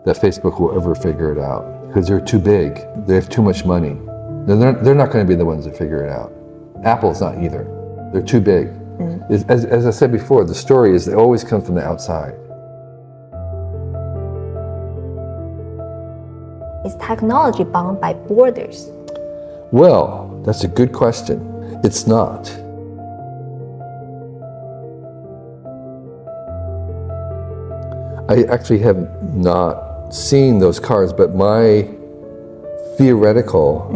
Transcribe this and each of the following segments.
that Facebook will ever figure it out because they're too big. They have too much money. They're not going to be the ones that figure it out. Apple's not either. They're too big. As I said before, the story is they always come from the outside. Is technology bound by borders? Well, that's a good question. It's not. I actually have not seen those cars, but my theoretical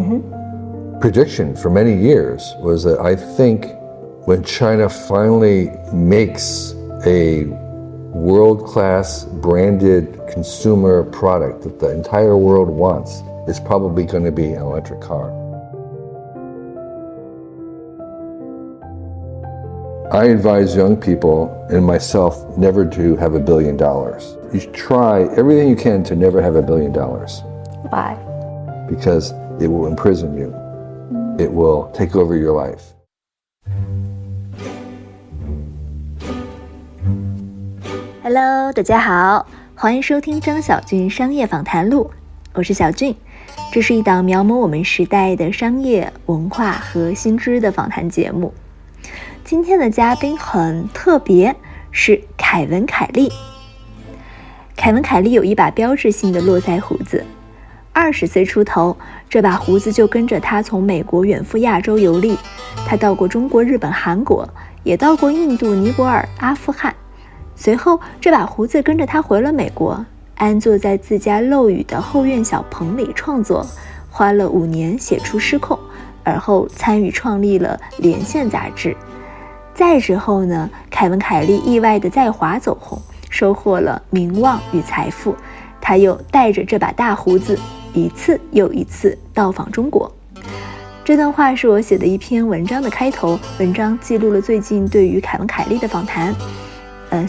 prediction for many years was that I think when China finally makes a world-class branded consumer product that the entire world wants, it's probably going to be an electric car. I advise young people and myself never to have $1 billion. You should try everything you can to never have $1 billion. Why? Because it will imprison you. It will take over your life. Hello， 大家好，欢迎收听张小俊商业访谈录，我是小俊。这是一档描摹我们时代的商业文化和新知的访谈节目。今天的嘉宾很特别，是凯文·凯利。凯文·凯利有一把标志性的络腮胡子，20岁出头，这把胡子就跟着他从美国远赴亚洲游历。他到过中国、日本、韩国，也到过印度、尼泊尔、阿富汗。随后，这把胡子跟着他回了美国，安坐在自家漏雨的后院小棚里创作，花了5年写出《失控》，而后参与创立了《连线》杂志。再之后呢，凯文·凯利意外在华走红，收获了名望与财富。他又带着这把大胡子一次又一次到访中国。这段话是我写的一篇文章的开头，文章记录了最近对于凯文·凯利的访谈。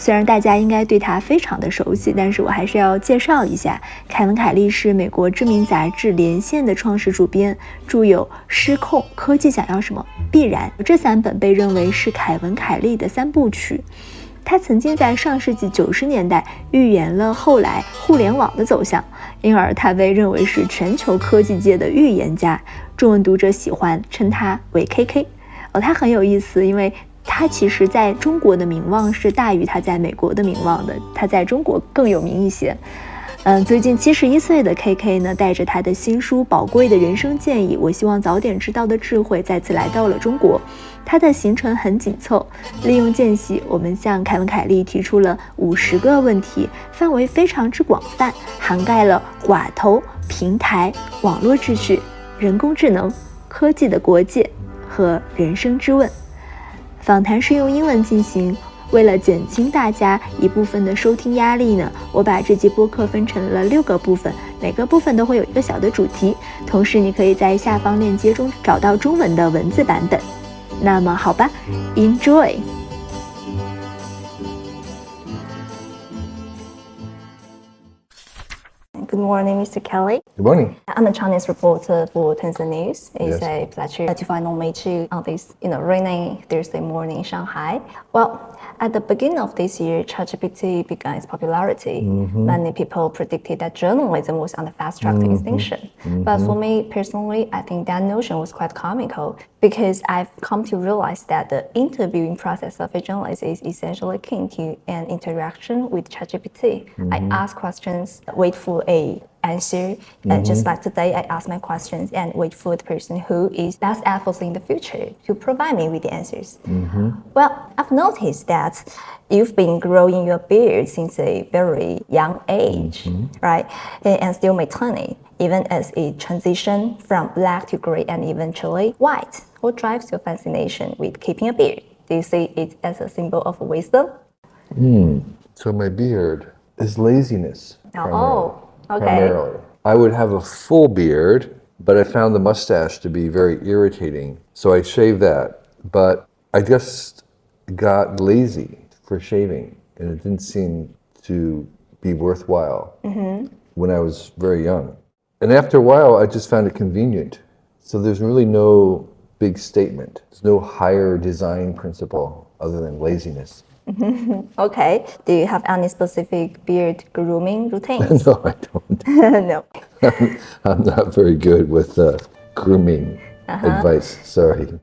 虽然大家应该对他非常的熟悉，但是我还是要介绍一下，凯文·凯利是美国知名杂志《连线》的创始主编，著有《失控》《科技想要什么》《必然》这3本被认为是凯文·凯利的3部曲。他曾经在上世纪90年代预言了后来互联网的走向，因而他被认为是全球科技界的预言家，中文读者喜欢称他为 KK。他很有意思，因为他其实在中国的名望是大于他在美国的名望的，他在中国更有名一些。最近71岁的 KK 呢，带着他的新书《宝贵的人生建议：我希望早点知道的智慧》再次来到了中国。他的行程很紧凑，利用间隙，我们向凯文·凯利提出了50个问题，范围非常之广泛，涵盖了寡头、平台、网络秩序、人工智能、科技的国界和人生之问。访谈是用英文进行，为了减轻大家一部分的收听压力呢，我把这集播客分成了6个部分，每个部分都会有一个小的主题，同时你可以在下方链接中找到中文的文字版本。那么好吧 ，Enjoy。Good morning, Mr. Kelly. Good morning. I'm a Chinese reporter for Tencent News. It's a pleasure to finally meet you on this, rainy Thursday morning in Shanghai. Well, at the beginning of this year, ChatGPT began its popularity. Many people predicted that journalism was on the fast track to extinction. But for me personally, I think that notion was quite comical because I've come to realize that the interviewing process of a journalist is essentially akin to an interaction with ChatGPT. I ask questions, wait for a answer, and just like today, I ask my questions and wait for the person who is best at foreseeing the future to provide me with the answers. Well, I've noticed that you've been growing your beard since a very young age, right? And still maintaining, even as it transition from black to gray and eventually white. What drives your fascination with keeping a beard? Do you see it as a symbol of wisdom? So my beard is laziness. Okay. Primarily. I would have a full beard, but I found the mustache to be very irritating, so I shaved that. But I just got lazy for shaving, and it didn't seem to be worthwhile when I was very young. And after a while, I just found it convenient. So there's really no big statement. There's no higher design principle other than laziness. Okay. Do you have any specific beard grooming routines? No, I don't. No. I'm not very good with grooming advice. Sorry.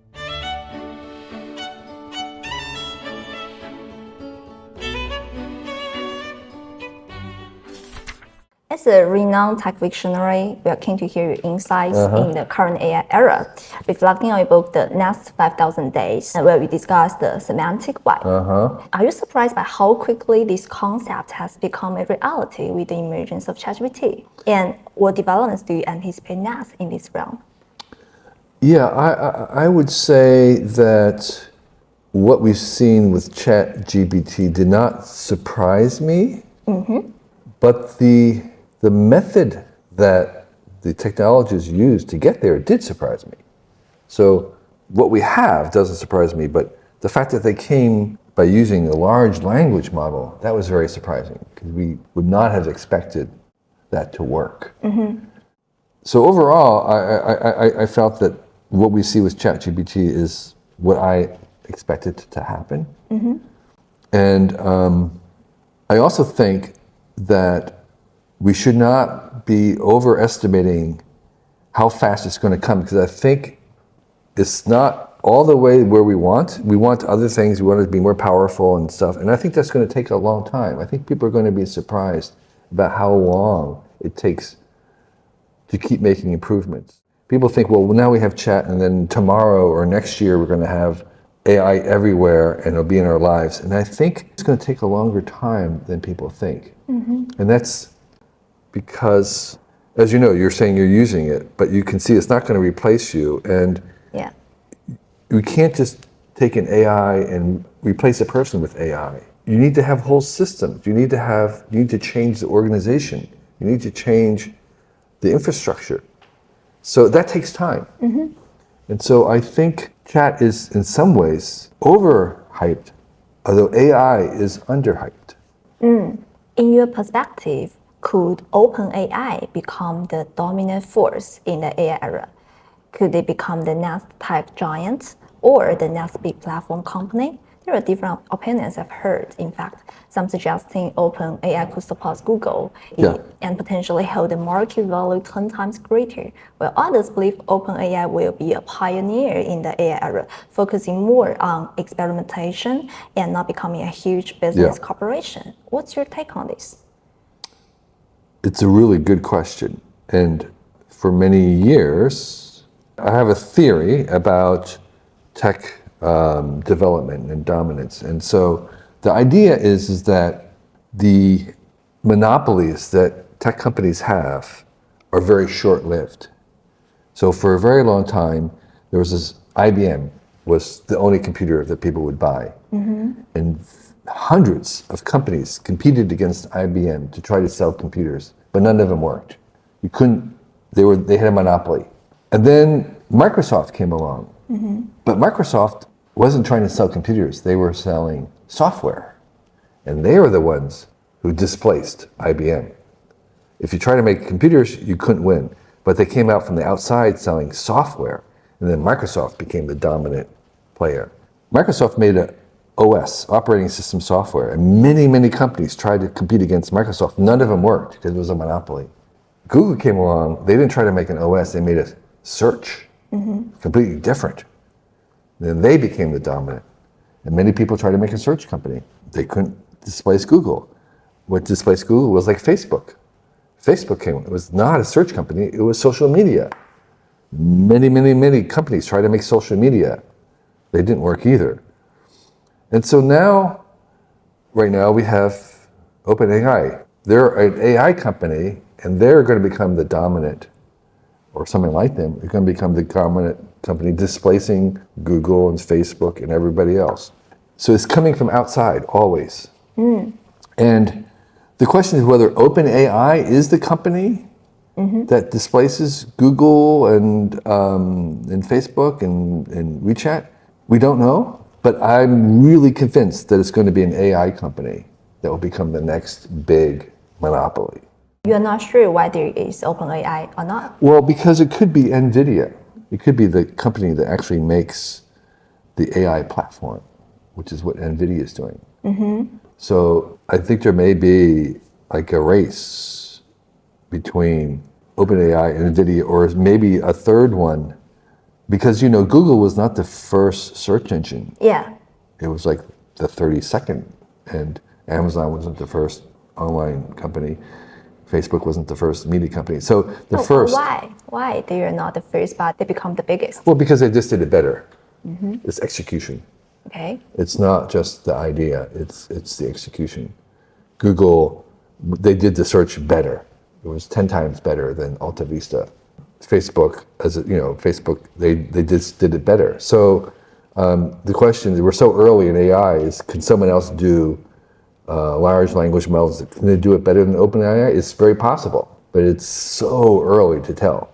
As a renowned tech visionary, we are keen to hear your insights in the current AI era, reflecting on your book, The Next 5,000 Days, where we discuss the semantic web. Are you surprised by how quickly this concept has become a reality with the emergence of ChatGPT? And what developments do you anticipate next in this realm? Yeah, I would say that what we've seen with ChatGPT did not surprise me, but the method that the technologies used to get there did surprise me. So what we have doesn't surprise me, but the fact that they came by using a large language model, that was very surprising, because we would not have expected that to work. So overall, I felt that what we see with ChatGPT is what I expected to happen. And I also think that we should not be overestimating how fast it's going to come, because I think it's not all the way where we want. We want other things. We want it to be more powerful and stuff. And I think that's going to take a long time. I think people are going to be surprised about how long it takes to keep making improvements. People think, well, now we have chat, and then tomorrow or next year we're going to have AI everywhere and it'll be in our lives. And I think it's going to take a longer time than people think. And that's because, as you know, you're saying you're using it, but you can see it's not going to replace you. And you can't just take an AI and replace a person with AI. You need to have whole systems. You need to change the organization. You need to change the infrastructure. So that takes time. And so I think chat is in some ways overhyped, although AI is underhyped. In your perspective, could OpenAI become the dominant force in the AI era? Could they become the next tech giant or the next big platform company? There are different opinions I've heard. In fact, some suggesting OpenAI could surpass Google and potentially hold a market value 10 times greater, while others believe OpenAI will be a pioneer in the AI era, focusing more on experimentation and not becoming a huge business corporation. What's your take on this? It's a really good question. And for many years, I have a theory about tech development and dominance. And so the idea is that the monopolies that tech companies have are very short-lived. So for a very long time, there was this IBM was the only computer that people would buy. And hundreds of companies competed against IBM to try to sell computers, but none of them worked. You couldn't, they had a monopoly. And then Microsoft came along, but Microsoft wasn't trying to sell computers, they were selling software. And they were the ones who displaced IBM. If you try to make computers, you couldn't win. But they came out from the outside selling software, and then Microsoft became the dominant player. Microsoft made an OS, operating system software, and many, many companies tried to compete against Microsoft. None of them worked because it was a monopoly. Google came along, they didn't try to make an OS, they made a search, completely different. Then they became the dominant. And many people tried to make a search company. They couldn't displace Google. What displaced Google was like Facebook. Facebook came, it was not a search company, it was social media. Many, many, many companies tried to make social media. They didn't work either. And so now, right now, we have OpenAI. They're an AI company, and they're going to become the dominant, or something like them. They're going to become the dominant company, displacing Google and Facebook and everybody else. So it's coming from outside, always. And the question is whether OpenAI is the company that displaces Google and Facebook and WeChat. We don't know. But I'm really convinced that it's going to be an AI company that will become the next big monopoly. You're not sure whether it is OpenAI or not? Well, because it could be NVIDIA. It could be the company that actually makes the AI platform. which is what NVIDIA is doing. So I think there may be like a race between OpenAI and NVIDIA, or maybe a third one, because Google was not the first search engine. Yeah. It was like the 32nd, and Amazon wasn't the first online company. Facebook wasn't the first media company. So the first. Why they are not the first, but they become the biggest? Well, because they just did it better. It's execution. Okay. It's not just the idea. It's the execution. Google, they did the search better. It was 10 times better than Alta Vista. Facebook, Facebook, they just did it better. So the question, we're so early in AI, is can someone else do large language models? Can they do it better than OpenAI? It's very possible, but it's so early to tell.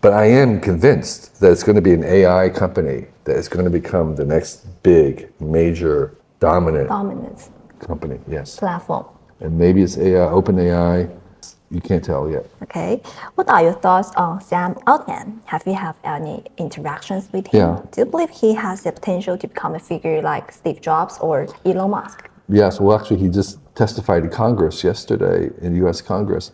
But I am convinced that it's going to be an AI company that is going to become the next big, major, dominant company. Yes. Platform. And maybe it's AI, OpenAI. You can't tell yet. Okay. What are your thoughts on Sam Altman? Have you had any interactions with him? Yeah. Do you believe he has the potential to become a figure like Steve Jobs or Elon Musk? Yes. Well, actually, he just testified to Congress yesterday in U.S. Congress.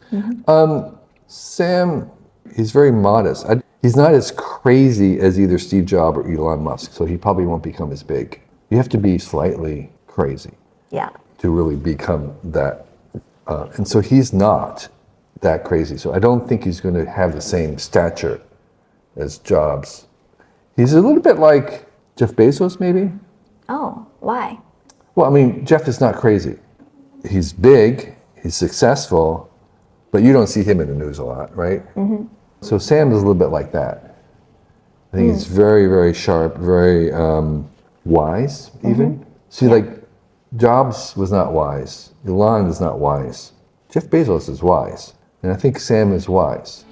Sam, he's very modest. He's not as crazy as either Steve Jobs or Elon Musk, so he probably won't become as big. You have to be slightly crazy to really become that. And so he's not that crazy. So I don't think he's going to have the same stature as Jobs. He's a little bit like Jeff Bezos, maybe. Oh, why? Well, I mean, Jeff is not crazy. He's big, he's successful, but you don't see him in the news a lot, right? So Sam is a little bit like that. I think he's very, very sharp, very wise, even. See, like, Jobs was not wise. Elon is not wise. Jeff Bezos is wise. And I think Sam is wise.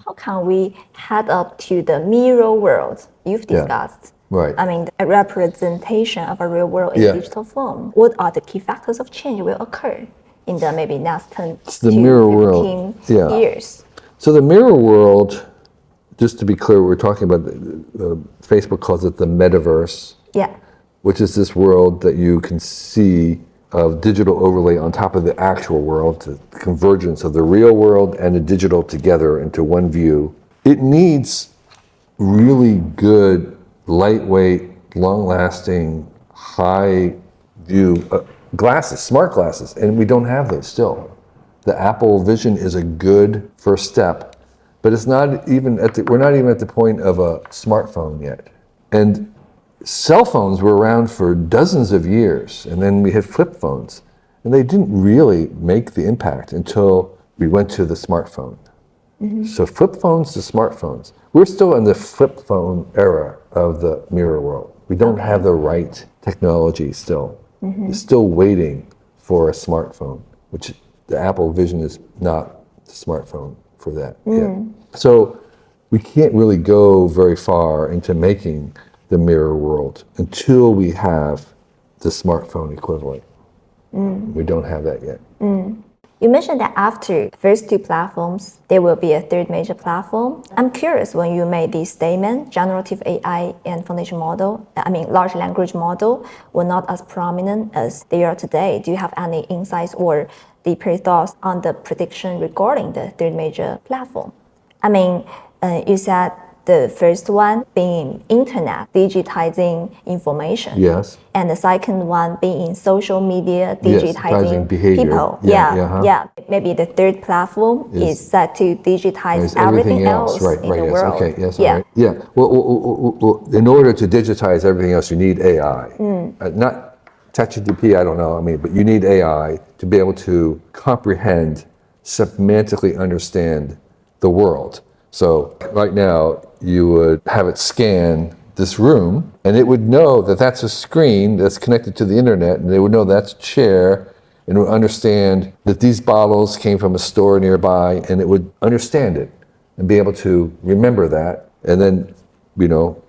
How can we head up to the mirror world you've discussed? Right. I mean, a representation of a real world in digital form. What are the key factors of change will occur in the maybe next 10 to 15 years? So the mirror world, just to be clear, we're talking about, Facebook calls it the metaverse, which is this world that you can see of digital overlay on top of the actual world, the convergence of the real world and the digital together into one view. It needs really good, lightweight, long-lasting, high-view glasses, smart glasses, and we don't have those still. The Apple Vision is a good first step, but it's not even we're not even at the point of a smartphone yet. And cell phones were around for dozens of years, and then we had flip phones, and they didn't really make the impact until we went to the smartphone. So flip phones to smartphones. We're still in the flip phone era of the mirror world. We don't have the right technology still. We're still waiting for a smartphone, which the Apple Vision is not the smartphone for that yet. So we can't really go very far into making the mirror world until we have the smartphone equivalent. We don't have that yet. You mentioned that after the first two platforms, there will be a third major platform. I'm curious, when you made this statement, generative AI and foundation model, large language model, were not as prominent as they are today. Do you have any insights or deeper thoughts on the prediction regarding the third major platform? You said the first one being internet, digitizing information. Yes. And the second one being social media, digitizing behavior. People. Maybe the third platform is set to digitize everything else in the world. Okay, yes, all right. Well, in order to digitize everything else, you need AI. Not ChatGPT, I don't know, but you need AI to be able to comprehend, semantically understand the world. So right now, you would have it scan this room, and it would know that that's a screen that's connected to the internet, and it would know that's a chair, and it would understand that these bottles came from a store nearby, and it would understand it and be able to remember that. And then,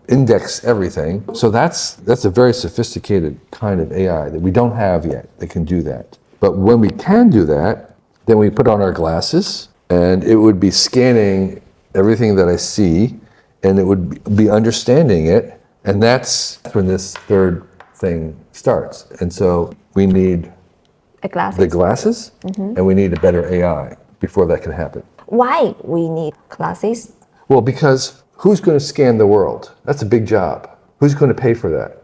index everything. So that's a very sophisticated kind of AI that we don't have yet that can do that. But when we can do that, then we put on our glasses and it would be scanning everything that I see and it would be understanding it. And that's when this third thing starts. And so we need the glasses and we need a better AI before that can happen. Why we need glasses? Well, because who's going to scan the world? That's a big job. Who's going to pay for that?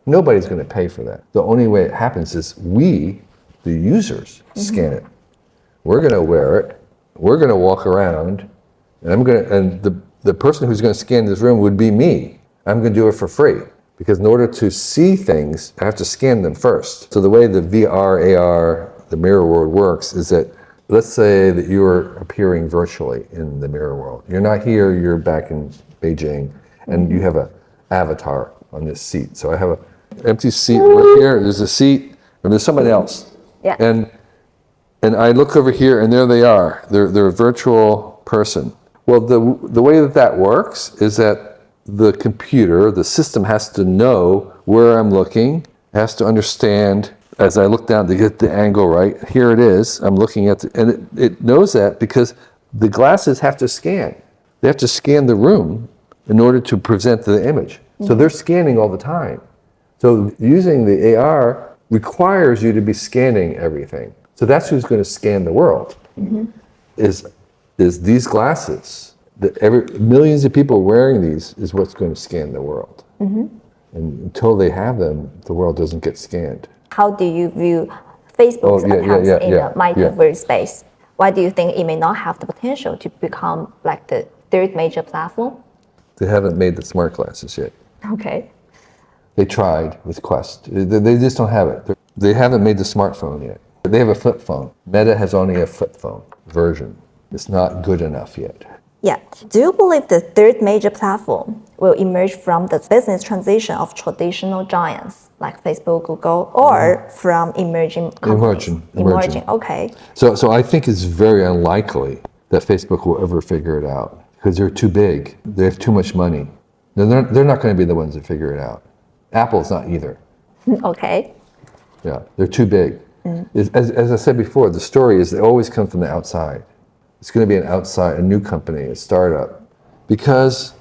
Nobody's going to pay for that. The only way it happens is we, the users, scan it. We're going to wear it. We're going to walk around, and the person who's going to scan this room would be me. I'm going to do it for free because in order to see things, I have to scan them first. So the way the VR, AR, the mirror world works is that let's say that you're appearing virtually in the mirror world. You're not here, you're back in Beijing, and you have an avatar on this seat. So I have an empty seat right here, there's a seat, and there's somebody else. Yeah. And I look over here, and there they are. They're a virtual person. Well, the way that works is that the computer, the system has to know where I'm looking, has to understand as I look down to get the angle right. Here it is. I'm looking at and it knows that because the glasses have to scan. They have to scan the room in order to present the image. So they're scanning all the time. So using the AR requires you to be scanning everything. So that's who's going to scan the world. Is these glasses. Millions of people wearing these is what's going to scan the world. And until they have them, the world doesn't get scanned. How do you view Facebook's attempts in the metaverse space? Why do you think it may not have the potential to become like the third major platform? They haven't made the smart glasses yet. Okay. They tried with Quest. They just don't have it. They haven't made the smartphone yet. They have a flip phone. Meta has only a flip phone version. It's not good enough yet. Yeah. Do you believe the third major platform will emerge from the business transition of traditional giants like Facebook, Google, or from emerging companies? Emerging. Okay. So I think it's very unlikely that Facebook will ever figure it out because they're too big. They have too much money. They're not going to be the ones that figure it out. Apple's not either. Okay. Yeah, they're too big. As I said before, the story is they always come from the outside. It's going to be a new company, a startup, because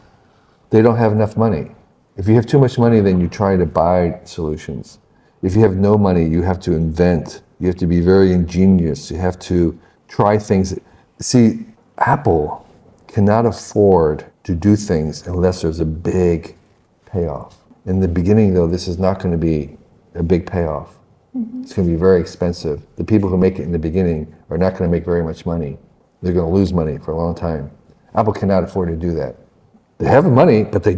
they don't have enough money. If you have too much money, then you try to buy solutions. If you have no money, you have to invent. You have to be very ingenious. You have to try things. See, Apple cannot afford to do things unless there's a big payoff. In the beginning, though, this is not going to be a big payoff. It's going to be very expensive. The people who make it in the beginning are not going to make very much money. They're going to lose money for a long time. Apple cannot afford to do that. They have the money, but they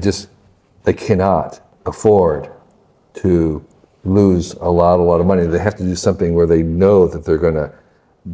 cannot afford to lose a lot of money. They have to do something where they know that they're going to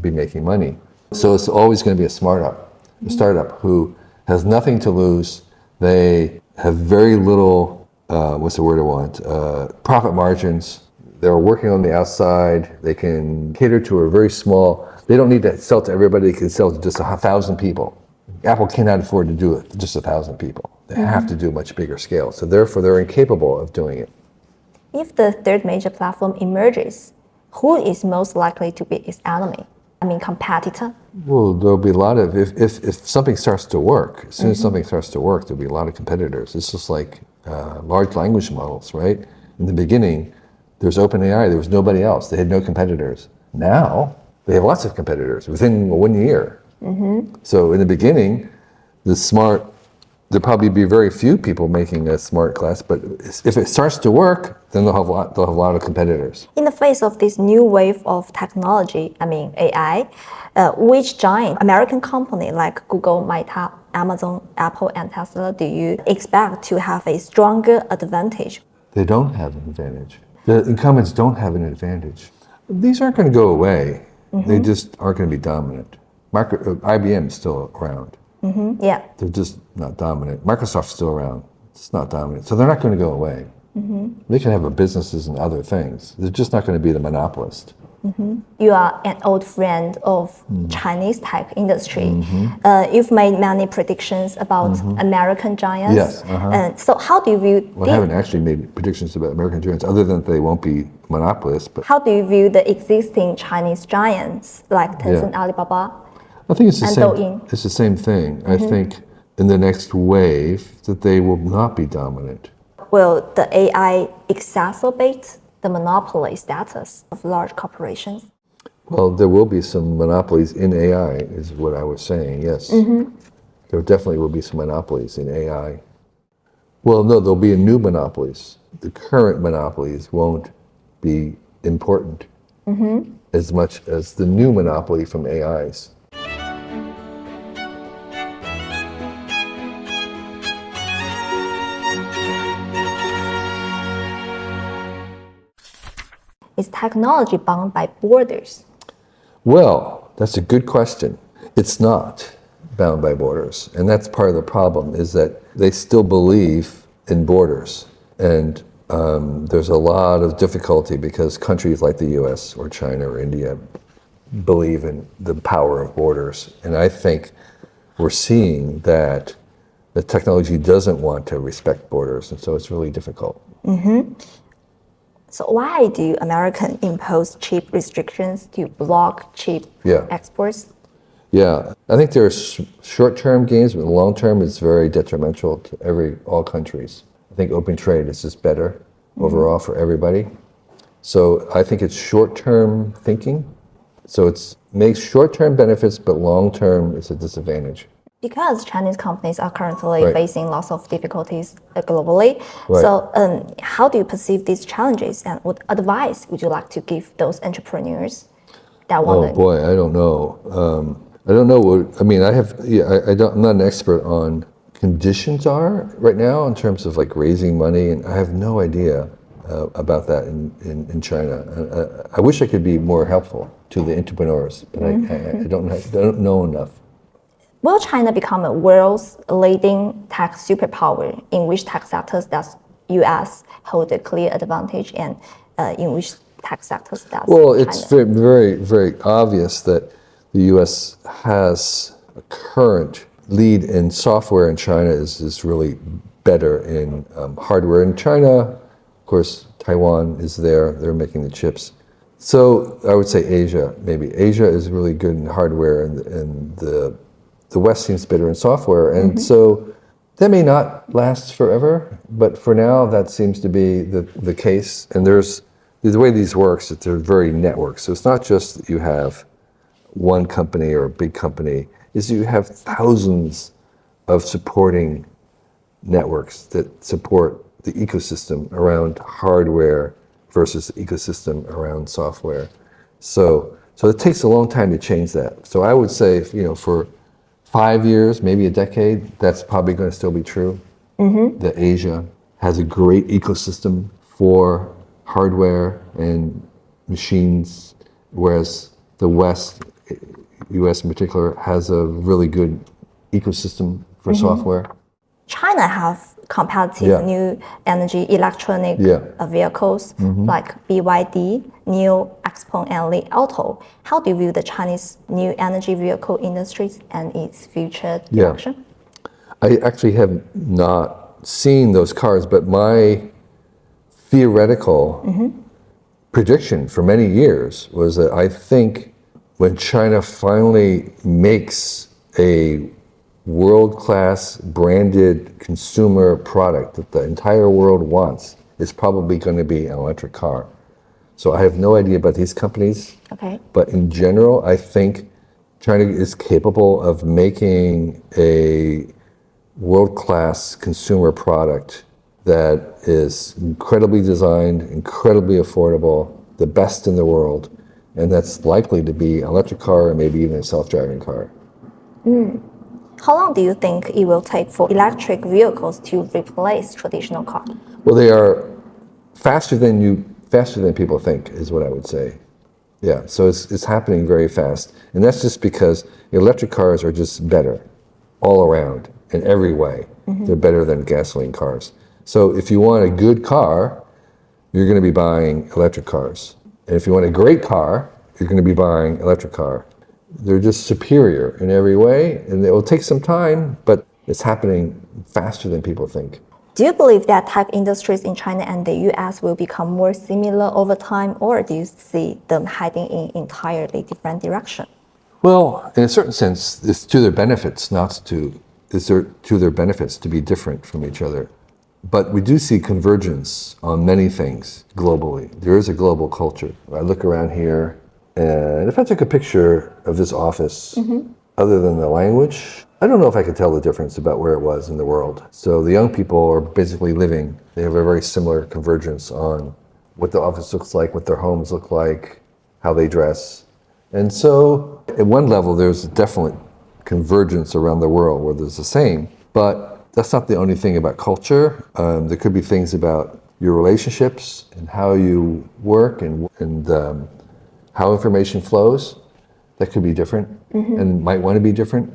be making money. So it's always going to be a startup who has nothing to lose. They have very little, profit margins. They're working on the outside. They can cater to a very small. They don't need to sell to everybody. They can sell to just 1,000 people. Apple cannot afford to do it to just 1,000 people. They have to do much bigger scale. So therefore, they're incapable of doing it. If the third major platform emerges, who is most likely to be its enemy? I mean, competitor? Well, there'll be a lot of, if something starts to work, as soon as something starts to work, there'll be a lot of competitors. It's just like large language models, right? In the beginning, there's OpenAI, there was nobody else. They had no competitors. Now, they have lots of competitors within 1 year. So in the beginning, there'll probably be very few people making a smart glass, but if it starts to work, then they'll have a lot of competitors. In the face of this new wave of technology, I mean AI, which giant American company like Google, Meta, Amazon, Apple, and Tesla do you expect to have a stronger advantage? They don't have an advantage. The incumbents don't have an advantage. These aren't going to go away. They just aren't going to be dominant. IBM is still around. Yeah. They're just not dominant. Microsoft's still around. It's not dominant. So they're not going to go away. They can have businesses and other things. They're just not going to be the monopolist. You are an old friend of Chinese tech industry. You've made many predictions about American giants. Yes. And so how do you view Well, I haven't actually made predictions about American giants other than they won't be monopolists. But how do you view the existing Chinese giants like Tencent, Alibaba? I think it's the and same. Douyin? It's the same thing. I think in the next wave that they will not be dominant. Will the AI exacerbate the monopoly status of large corporations? Well, there will be some monopolies in AI, is what I was saying, yes. There definitely will be some monopolies in AI. Well, no, there'll be new monopolies. The current monopolies won't be important as much as the new monopoly from AIs. Is technology bound by borders? Well, that's a good question. It's not bound by borders. And that's part of the problem, is that they still believe in borders. And there's a lot of difficulty because countries like the US or China or India believe in the power of borders. And I think we're seeing that the technology doesn't want to respect borders. And so it's really difficult. So why do Americans impose cheap restrictions to block cheap exports? Yeah, I think there are short-term gains, but long-term it's very detrimental to all countries. I think open trade is just better overall for everybody. So I think it's short-term thinking. So it makes short-term benefits, but long-term it's a disadvantage. Because Chinese companies are currently facing lots of difficulties globally. So how do you perceive these challenges, and what advice would you like to give those entrepreneurs that want to? Oh boy, I don't know. I don't know what, I mean, I'm not an expert on conditions are right now in terms of like raising money, and I have no idea about that in China. I wish I could be more helpful to the entrepreneurs, but I don't know enough. Will China become a world's leading tech superpower, in which tech sectors does U.S. hold a clear advantage, and in which tech sectors does Well, China? it's very, very obvious that the U.S. has a current lead in software, and China is really better in hardware. In China, of course, Taiwan is there. They're making the chips. So I would say Asia, maybe. Asia is really good in hardware, and the West seems better in software. And so that may not last forever, but for now, that seems to be the case. And the way these works, they're very networked. So it's not just that you have one company or a big company, is you have thousands of supporting networks that support the ecosystem around hardware versus the ecosystem around software. So it takes a long time to change that. So I would say, for 5 years, maybe a decade, that's probably going to still be true. That Asia has a great ecosystem for hardware and machines, whereas the West, US in particular, has a really good ecosystem for software. China have competitive new energy electronic vehicles like BYD, NIO, XPeng, and Li Auto. How do you view the Chinese new energy vehicle industries and its future direction? I actually have not seen those cars, but my theoretical prediction for many years was that I think when China finally makes a world-class branded consumer product that the entire world wants, it's probably going to be an electric car. So I have no idea about these companies. Okay. But in general, I think China is capable of making a world-class consumer product that is incredibly designed, incredibly affordable, the best in the world, and that's likely to be an electric car or maybe even a self-driving car. How long do you think it will take for electric vehicles to replace traditional cars? Well, they are faster than people think, is what I would say. Yeah, so it's happening very fast, and that's just because electric cars are just better all around in every way. They're better than gasoline cars. So if you want a good car, you're going to be buying electric cars. And if you want a great car, you're going to be buying an electric car. They're just superior in every way, and it will take some time, but it's happening faster than people think. Do you believe that tech industries in China and the US will become more similar over time, or do you see them heading in entirely different direction? Well, in a certain sense, it's to their benefits to their benefits to be different from each other. But we do see convergence on many things globally. There is a global culture. I look around here, and if I took a picture of this office, other than the language, I don't know if I could tell the difference about where it was in the world. So the young people are basically living, they have a very similar convergence on what the office looks like, what their homes look like, how they dress. And so at one level, there's a definite convergence around the world where there's the same, but that's not the only thing about culture. There could be things about your relationships and how you work and how information flows that could be different and might want to be different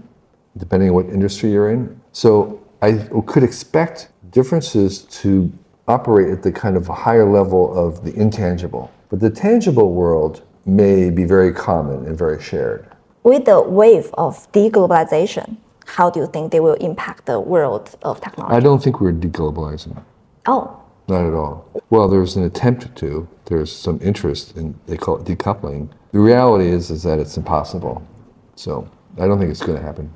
depending on what industry you're in. So I could expect differences to operate at the kind of higher level of the intangible. But the tangible world may be very common and very shared. With the wave of deglobalization, how do you think they will impact the world of technology? I don't think we're deglobalizing. Oh. Not at all. Well, there's an attempt to. There's some interest in, they call it decoupling. The reality is that it's impossible. So I don't think it's going to happen.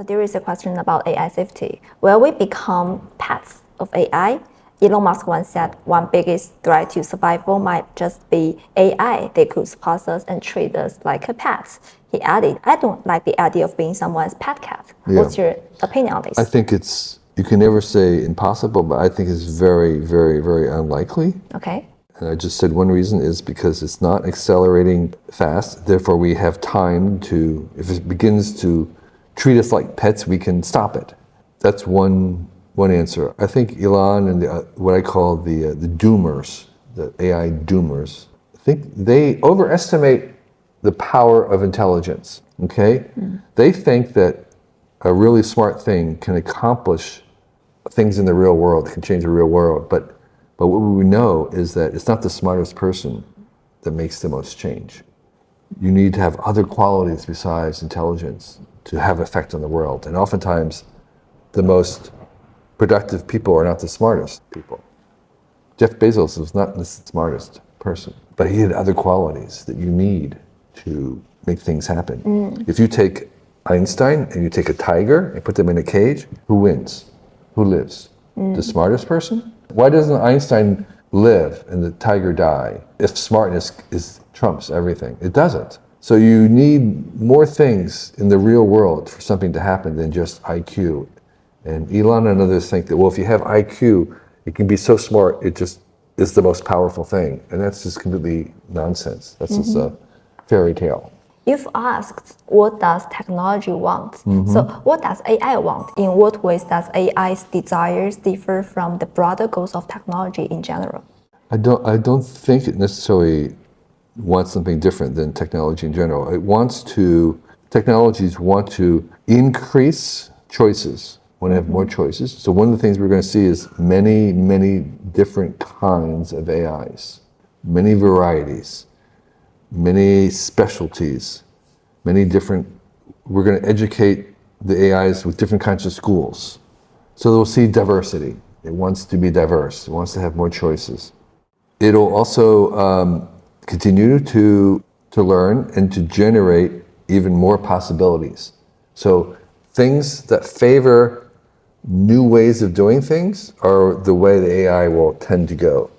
There is a question about AI safety. Will we become pets of AI? Elon Musk once said one biggest threat to survival might just be AI. They could support us and treat us like a pet. He added, I don't like the idea of being someone's pet cat. Yeah. What's your opinion on this? I think you can never say impossible, but I think it's very, very, very unlikely. Okay. And I just said one reason is because it's not accelerating fast. Therefore, we have time to, if it begins to treat us like pets, we can stop it. That's one answer. I think Elon and what I call the doomers, the AI doomers, I think they overestimate the power of intelligence, okay? They think that a really smart thing can accomplish things in the real world, can change the real world, but what we know is that it's not the smartest person that makes the most change. You need to have other qualities besides intelligence to have effect on the world. And oftentimes, the most productive people are not the smartest people. Jeff Bezos was not the smartest person, but he had other qualities that you need to make things happen. If you take Einstein and you take a tiger and put them in a cage, who wins? Who lives? The smartest person? Why doesn't Einstein live and the tiger die if smartness trumps everything? It doesn't. So you need more things in the real world for something to happen than just IQ. And Elon and others think that, well, if you have IQ, it can be so smart, it just is the most powerful thing. And that's just completely nonsense. That's just a fairy tale. You've asked, what does technology want? So what does AI want? In what ways does AI's desires differ from the broader goals of technology in general? I don't think it necessarily wants something different than technology in general. Technologies want to increase choices, want to have more choices. So one of the things we're going to see is many, many different kinds of AIs, many varieties, many specialties, we're going to educate the AIs with different kinds of schools. So they'll see diversity. It wants to be diverse. It wants to have more choices. It'll also continue to learn and to generate even more possibilities. So things that favor new ways of doing things are the way the AI will tend to go,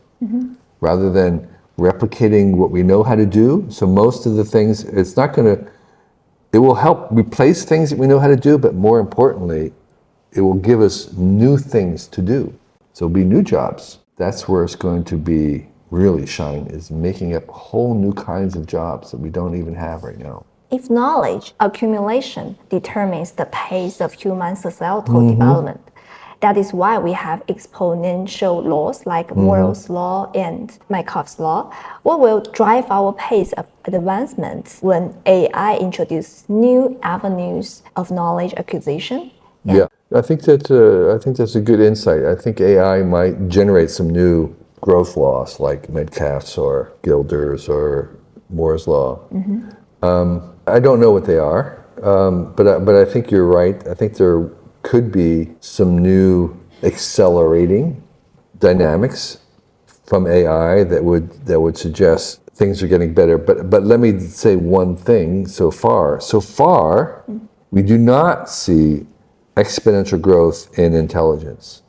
rather than replicating what we know how to do. So most of the things, it will help replace things that we know how to do, but more importantly, it will give us new things to do. So it'll be new jobs. That's where it's going to be really shine, is making up whole new kinds of jobs that we don't even have right now. If knowledge accumulation determines the pace of human societal development, That is why we have exponential laws like Moore's law and Markov's law. What will drive our pace of advancement when AI introduces new avenues of knowledge acquisition? Yeah, I think that's a good insight. I think AI might generate some new growth laws like Metcalfe's or Gilder's or Moore's law. I don't know what they are, but I think you're right. I think there could be some new accelerating dynamics from AI that would suggest things are getting better. But let me say one thing so far. So far, we do not see exponential growth in intelligence.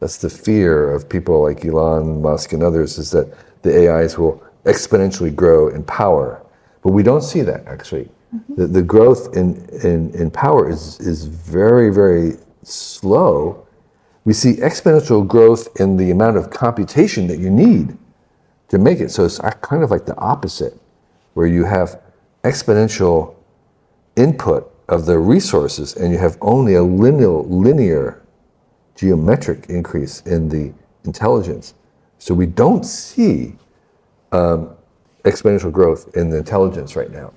That's the fear of people like Elon Musk and others, is that the AIs will exponentially grow in power. But we don't see that, actually. The growth in power is very, very slow. We see exponential growth in the amount of computation that you need to make it. So it's kind of like the opposite, where you have exponential input of the resources and you have only a linear geometric increase in the intelligence. So we don't see exponential growth in the intelligence right now,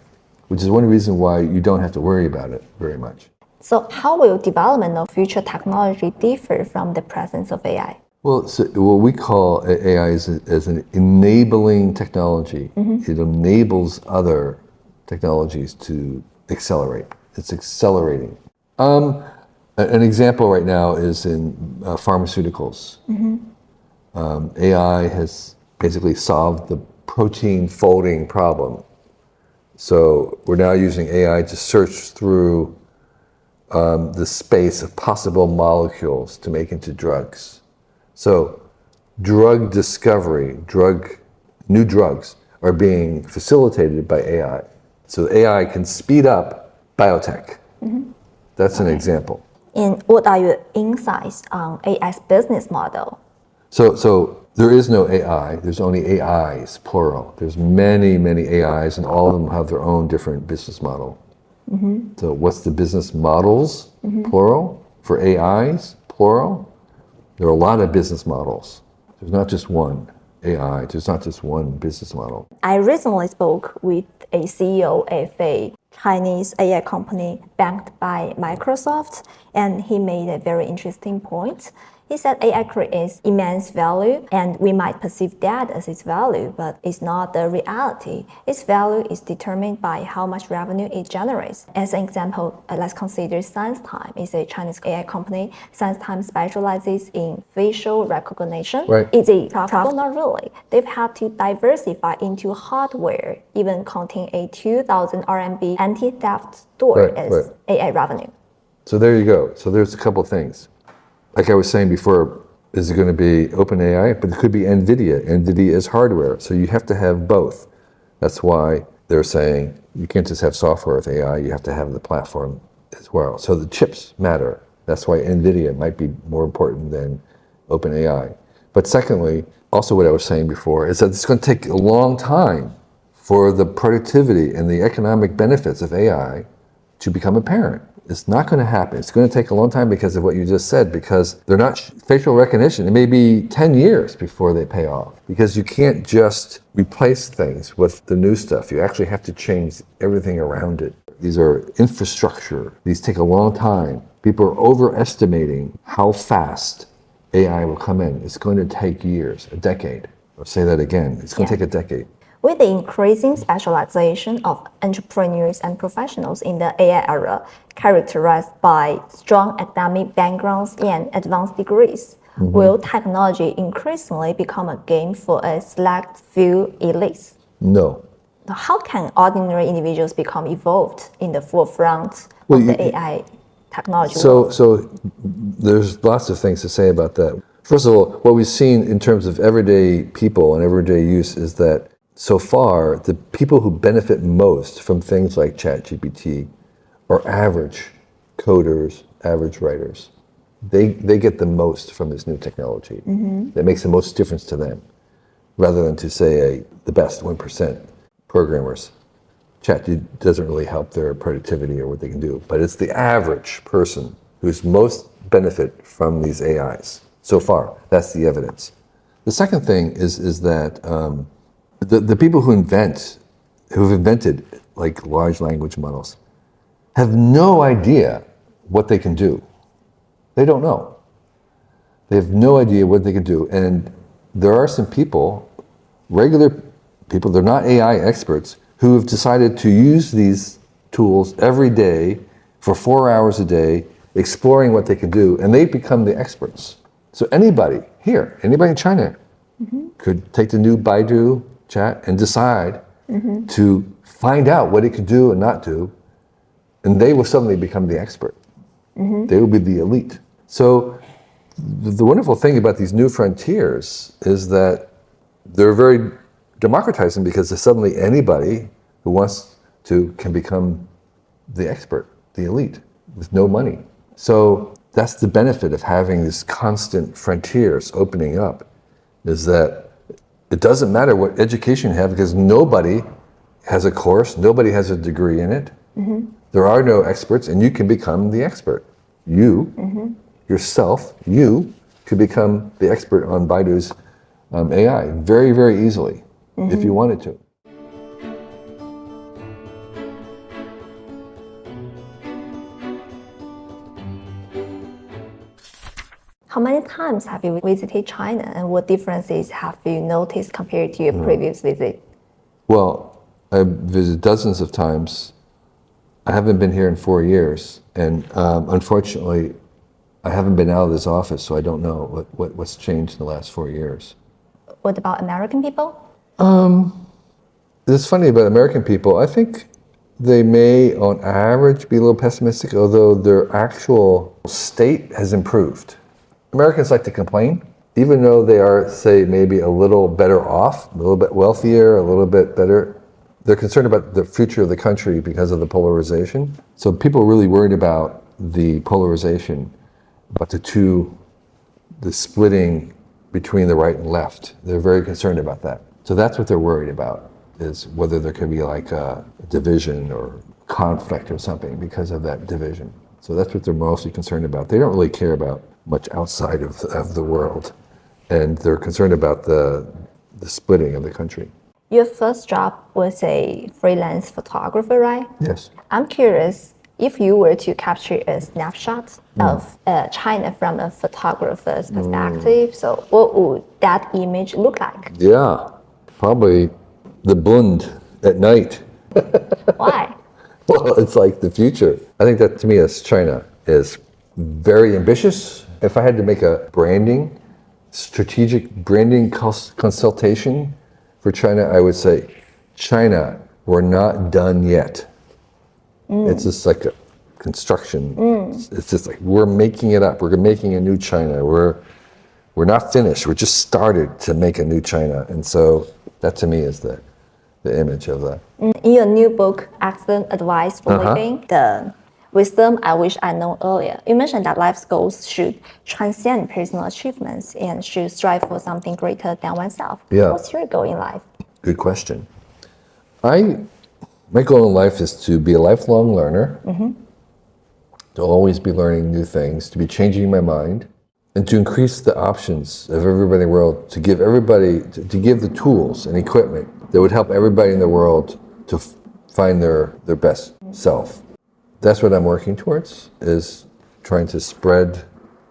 which is one reason why you don't have to worry about it very much. So how will development of future technology differ from the presence of AI? Well, so what we call AI is an enabling technology. It enables other technologies to accelerate. It's accelerating. An example right now is in pharmaceuticals. AI has basically solved the protein folding problem. So we're now using AI to search through the space of possible molecules to make into drugs. So drug discovery, new drugs are being facilitated by AI. So AI can speed up biotech. That's an example. And what are your insights on AI's business model? So there is no AI, there's only AIs, plural. There's many, many AIs, and all of them have their own different business model. So what's the business models, plural, for AIs, plural? There are a lot of business models. There's not just one AI, there's not just one business model. I recently spoke with a CEO of a Chinese AI company backed by Microsoft, and he made a very interesting point. He said AI creates immense value, and we might perceive that as its value, but it's not the reality. Its value is determined by how much revenue it generates. As an example, let's consider SenseTime. It's a Chinese AI company. SenseTime specializes in facial recognition. Right. Is it profitable? Not really. They've had to diversify into hardware, even counting a 2,000 RMB anti-theft store as AI revenue. So there you go. So there's a couple things. Like I was saying before, is it going to be OpenAI? But it could be NVIDIA. NVIDIA is hardware, so you have to have both. That's why they're saying you can't just have software with AI, you have to have the platform as well. So the chips matter. That's why NVIDIA might be more important than OpenAI. But secondly, also what I was saying before, is that it's going to take a long time for the productivity and the economic benefits of AI to become apparent. It's not going to happen. It's going to take a long time because of what you just said, because they're not facial recognition. It may be 10 years before they pay off, because you can't just replace things with the new stuff. You actually have to change everything around it. These are infrastructure. These take a long time. People are overestimating how fast AI will come in. It's going to take years, a decade. I'll say that again. It's going to take a decade. With the increasing specialization of entrepreneurs and professionals in the AI era, characterized by strong academic backgrounds and advanced degrees, will technology increasingly become a game for a select few elites? No. How can ordinary individuals become involved in the forefront of the AI technology world? So there's lots of things to say about that. First of all, what we've seen in terms of everyday people and everyday use is that so far, the people who benefit most from things like ChatGPT are average coders, average writers. They get the most from this new technology. That makes the most difference to them, rather than to say the best 1% programmers. Chat doesn't really help their productivity or what they can do, but it's the average person who's most benefit from these AIs so far. That's the evidence. The second thing is that the people who've invented like large language models have no idea what they can do. They don't know. They have no idea what they can do. And there are some people, regular people, they're not AI experts, who have decided to use these tools every day for 4 hours a day, exploring what they can do, and they've become the experts. So anybody here, anybody in China, could take the new Baidu chat and decide to find out what it can do and not do, and they will suddenly become the expert. They will be the elite. So the wonderful thing about these new frontiers is that they're very democratizing because suddenly anybody who wants to can become the expert, the elite, with no money. So that's the benefit of having these constant frontiers opening up, is that it doesn't matter what education you have because nobody has a course, nobody has a degree in it. There are no experts, and you can become the expert. You, yourself, you could become the expert on Baidu's AI very, very easily if you wanted to. How many times have you visited China, and what differences have you noticed compared to your previous visit? Well, I've visited dozens of times. I haven't been here in 4 years, and unfortunately, I haven't been out of this office, so I don't know what's changed in the last 4 years. What about American people? It's funny about American people. I think they may, on average, be a little pessimistic, although their actual state has improved. Americans like to complain, even though they are, say, maybe a little better off, a little bit wealthier, a little bit better. They're concerned about the future of the country because of the polarization. So people are really worried about the polarization, about the splitting between the right and left. They're very concerned about that. So that's what they're worried about, is whether there could be like a division or conflict or something because of that division. So that's what they're mostly concerned about. They don't really care about much outside of the world, and they're concerned about the splitting of the country. Your first job was a freelance photographer, right? Yes. I'm curious, if you were to capture a snapshot of China from a photographer's perspective, so what would that image look like? Yeah, probably the Bund at night. Why? Well, it's like the future. I think that to me as China is very ambitious. If I had to make a strategic branding consultation for China, I would say, China, we're not done yet. It's just like a construction. It's just like we're making it up. We're making a new China. We're not finished. We're just started to make a new China. And so that to me is the image of that. In your new book, Excellent Advice for Living, the wisdom I wish I'd known earlier, you mentioned that life's goals should transcend personal achievements and should strive for something greater than oneself. Yeah. What's your goal in life? Good question. My goal in life is to be a lifelong learner, to always be learning new things, to be changing my mind, and to increase the options of everybody in the world, to give the tools and equipment that would help everybody in the world to find their best self. That's what I'm working towards, is trying to spread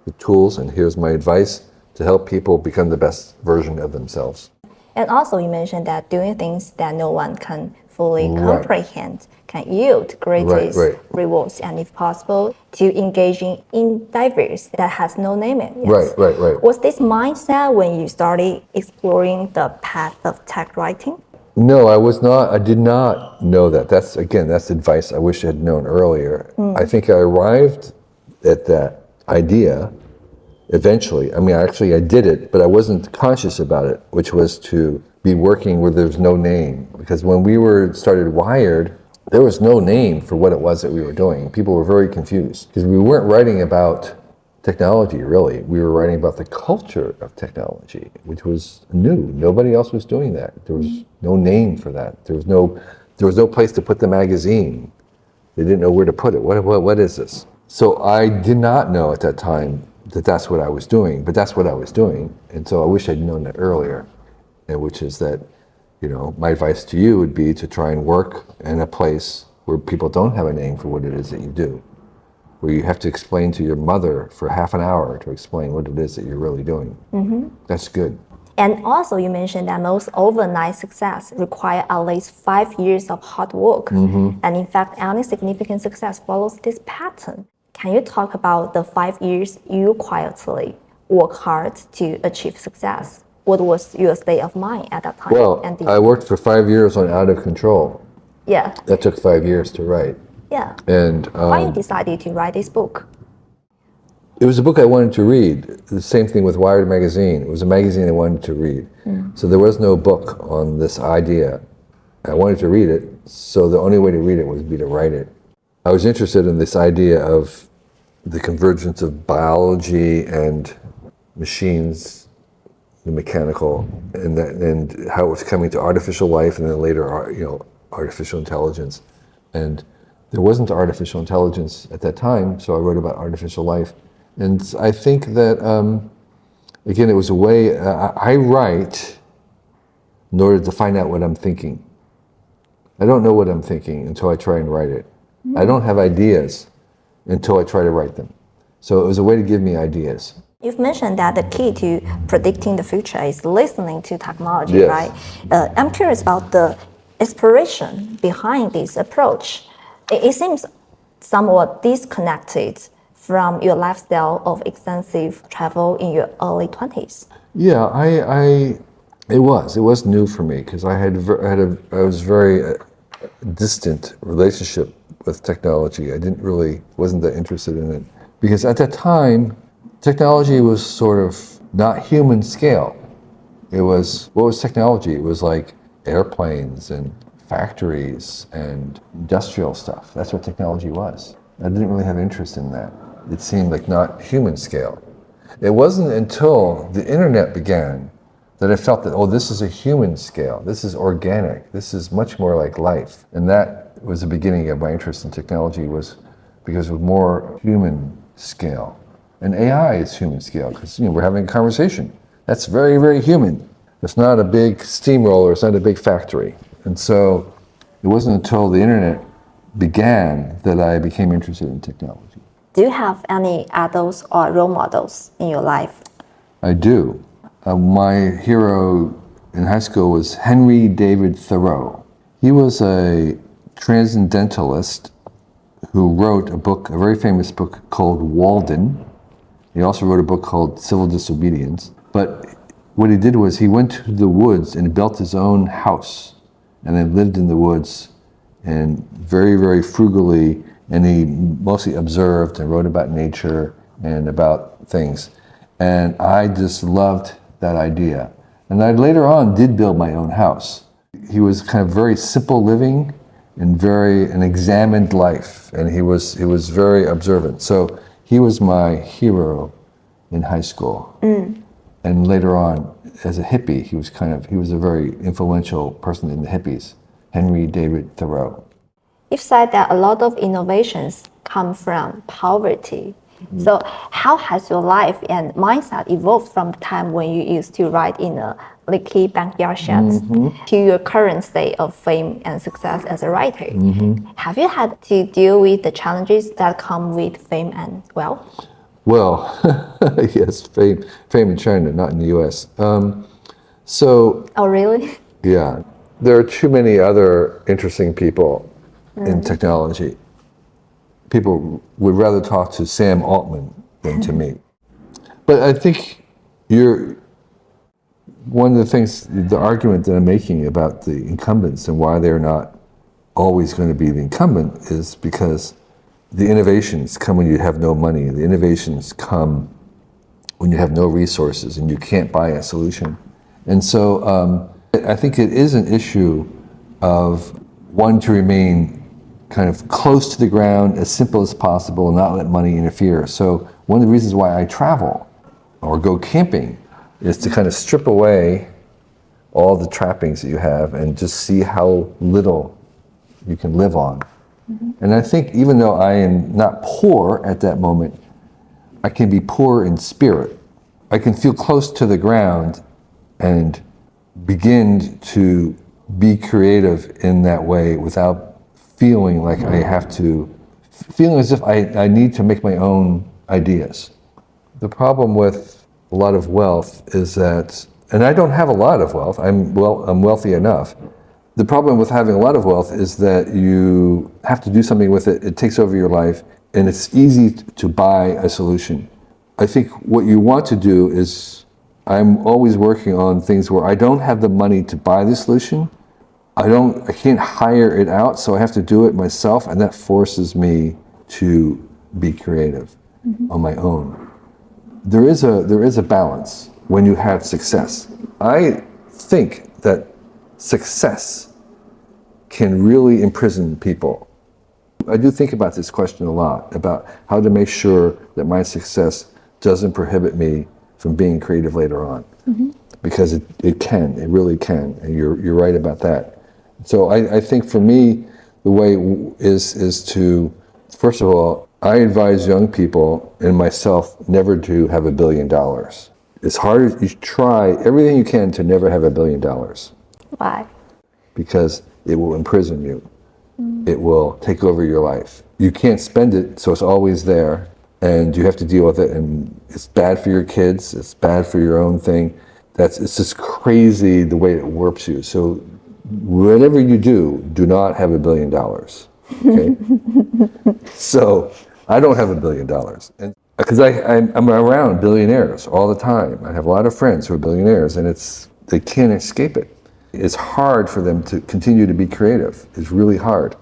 the tools, and here's my advice, to help people become the best version of themselves. And also you mentioned that doing things that no one can fully comprehend can yield greatest rewards, and if possible, to engage in endeavors that has no name yet. Right. Was this mindset when you started exploring the path of tech writing? No, I was not. I did not know that. That's advice I wish I had known earlier. I think I arrived at that idea eventually. I mean, actually, I did it, but I wasn't conscious about it, which was to be working where there's no name. Because when we started Wired, there was no name for what it was that we were doing. People were very confused because we weren't writing about technology, really. We were writing about the culture of technology, which was new. Nobody else was doing that. There was no name for that. There was no place to put the magazine. They didn't know where to put it. What is this? So I did not know at that time that that's what I was doing, but that's what I was doing. And so I wish I'd known that earlier, and which is that, my advice to you would be to try and work in a place where people don't have a name for what it is that you do, where you have to explain to your mother for half an hour to explain what it is that you're really doing. That's good. And also you mentioned that most overnight success require at least 5 years of hard work. And in fact, any significant success follows this pattern. Can you talk about the 5 years you quietly work hard to achieve success? What was your state of mind at that time? Well, I worked for 5 years on Out of Control. Yeah. That took 5 years to write. Yeah. And why you decided to write this book? It was a book I wanted to read. The same thing with Wired magazine. It was a magazine I wanted to read. So there was no book on this idea. I wanted to read it, so the only way to read it would be to write it. I was interested in this idea of the convergence of biology and machines, the mechanical, and how it was coming to artificial life, and then later, artificial intelligence. And there wasn't artificial intelligence at that time, so I wrote about artificial life. And I think that, again, it was a way, I write in order to find out what I'm thinking. I don't know what I'm thinking until I try and write it. I don't have ideas until I try to write them. So it was a way to give me ideas. You've mentioned that the key to predicting the future is listening to technology, Yes. right? I'm curious about the inspiration behind this approach. It seems somewhat disconnected from your lifestyle of extensive travel in your early 20s. Yeah, it was new for me because I was very distant relationship with technology. I wasn't that interested in it because at that time, technology was sort of not human scale. What was technology? It was like airplanes and factories and industrial stuff. That's what technology was. I didn't really have interest in that. It seemed like not human scale. It wasn't until the internet began that I felt that, this is a human scale. This is organic. This is much more like life. And that was the beginning of my interest in technology, was because it was more human scale. And AI is human scale because we're having a conversation. That's very, very human. It's not a big steamroller. It's not a big factory. And so it wasn't until the internet began that I became interested in technology. Do you have any idols or role models in your life? I do. My hero in high school was Henry David Thoreau. He was a transcendentalist who wrote a very famous book called Walden. He also wrote a book called Civil Disobedience. But what he did was he went to the woods and built his own house and then lived in the woods and very, very frugally, and he mostly observed and wrote about nature and about things. And I just loved that idea. And I later on did build my own house. He was kind of very simple living and an examined life, and he was very observant. So he was my hero in high school. And later on, as a hippie, he was a very influential person in the hippies, Henry David Thoreau. You've said that a lot of innovations come from poverty. So how has your life and mindset evolved from the time when you used to write in a leaky backyard shed to your current state of fame and success as a writer? Have you had to deal with the challenges that come with fame and wealth? Well, yes, fame in China, not in the US. Oh, really? Yeah. There are too many other interesting people in technology. People would rather talk to Sam Altman than to me. But I think one of the things, the argument that I'm making about the incumbents and why they're not always going to be the incumbent is because the innovations come when you have no money. The innovations come when you have no resources and you can't buy a solution. And so I think it is an issue of wanting to remain kind of close to the ground, as simple as possible, and not let money interfere. So one of the reasons why I travel or go camping is to kind of strip away all the trappings that you have and just see how little you can live on And I think even though I am not poor at that moment, I can be poor in spirit. I can feel close to the ground and begin to be creative in that way without feeling like I have to, feeling as if I need to make my own ideas. The problem with a lot of wealth is that, and I don't have a lot of wealth, I'm wealthy enough. The problem with having a lot of wealth is that you have to do something with it, it takes over your life, and it's easy to buy a solution. I think what you want to do is, I'm always working on things where I don't have the money to buy the solution. I can't hire it out, so I have to do it myself, and that forces me to be creative on my own. There is a balance when you have success. I think that success can really imprison people. I do think about this question a lot, about how to make sure that my success doesn't prohibit me from being creative later on. Because it really can, and you're right about that. So I think for me, the way is to, first of all, I advise young people and myself never to have $1 billion. As hard as you try everything you can to never have $1 billion. Why? Because it will imprison you. It will take over your life. You can't spend it, so it's always there, and you have to deal with it, and it's bad for your kids, it's bad for your own thing. It's just crazy the way it warps you. So whatever you do not have $1 billion, okay? So I don't have $1 billion. And because I'm around billionaires all the time. I have a lot of friends who are billionaires, and they can't escape it. It's hard for them to continue to be creative. It's really hard.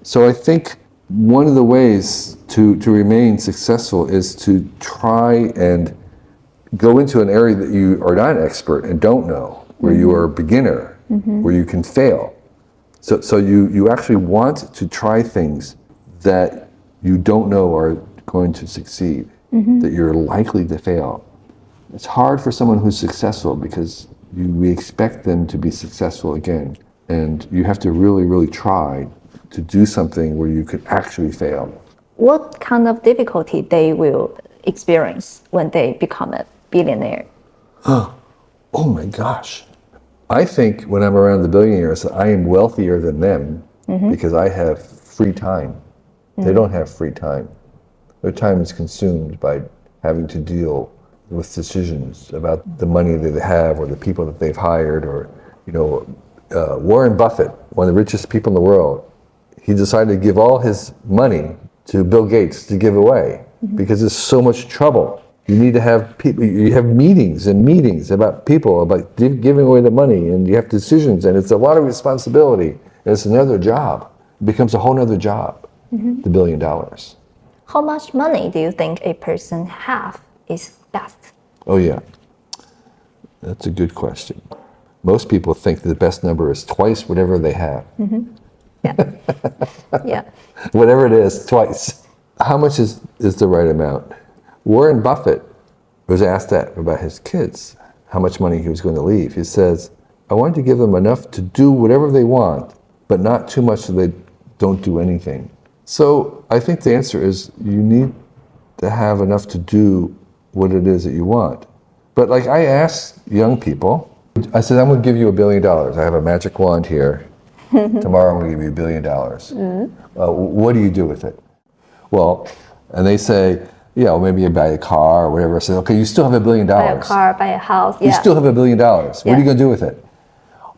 So I think one of the ways to remain successful is to try and go into an area that you are not an expert and don't know, where you are a beginner, where you can fail. So you actually want to try things that you don't know are going to succeed, that you're likely to fail. It's hard for someone who's successful because we expect them to be successful again. And you have to really, really try to do something where you could actually fail. What kind of difficulty they will experience when they become a billionaire? Oh my gosh. I think when I'm around the billionaires, I am wealthier than them because I have free time. They don't have free time. Their time is consumed by having to deal with decisions about the money that they have or the people that they've hired, or, Warren Buffett, one of the richest people in the world, he decided to give all his money to Bill Gates to give away because there's so much trouble. You need to have people, you have meetings and meetings about people, about giving away the money, and you have decisions, and it's a lot of responsibility, and it's another job. It becomes a whole nother job, the $1 billion. How much money do you think a person have is best? Oh yeah, that's a good question. Most people think the best number is twice whatever they have. Yeah. Yeah. Whatever it is, twice. How much is the right amount? Warren Buffett was asked that about his kids, how much money he was going to leave. He says, I wanted to give them enough to do whatever they want, but not too much so they don't do anything. So I think the answer is you need to have enough to do what it is that you want. But like I asked young people, I said, I'm going to give you $1 billion. I have a magic wand here. Tomorrow I'm going to give you $1 billion. What do you do with it? Well, and they say, maybe you buy a car or whatever. I said, okay, you still have $1 billion. Buy a car, buy a house. You still have $1 billion. What are you going to do with it?